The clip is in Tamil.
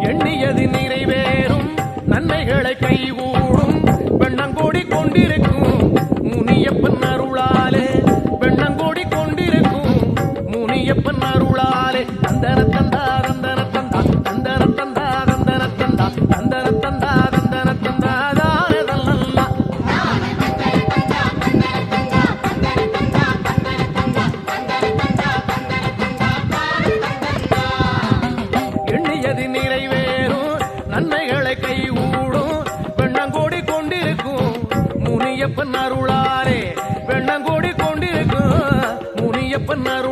எண்ணியது நிறைவேறும் நன்மைகளை கைகூடும் வெண்ணங்கோடி கொண்டிருக்கும் முனியப்பன் அருளாலே வெண்ணங்கோடி கொண்டிருக்கும் முனியப்பன் அருளாலே தந்தன தந்தா தந்தன தந்தா தந்தன தந்தா தந்தன தந்தா தந்தன தந்தா தந்தன தந்தா தானதல்லா எண்ணியது நிறைவேறும் நன்மைகளை கைகூடும் வெண்ணங்கோடி கொண்டிருக்கும் முனியப்பன் அருளாலே வெண்ணங்கோடி கொண்டிருக்கும் முனியப்பன் அருள்